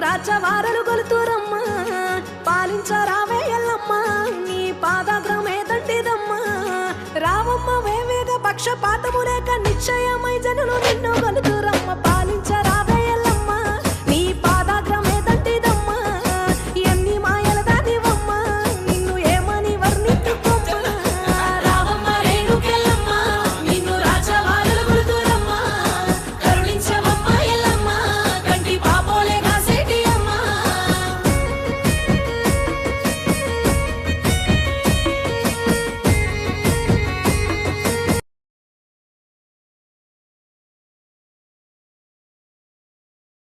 రాజవారలు గొలుతురమ్మా పాలించరావే ఎల్లమ్మ నీ పాదాగ్రమే దండిదమ్మా రావమ్మ వేవేగ పక్షపాతము లేక నిశ్చయమై జనులు నిన్ను గొలుతురమ్మ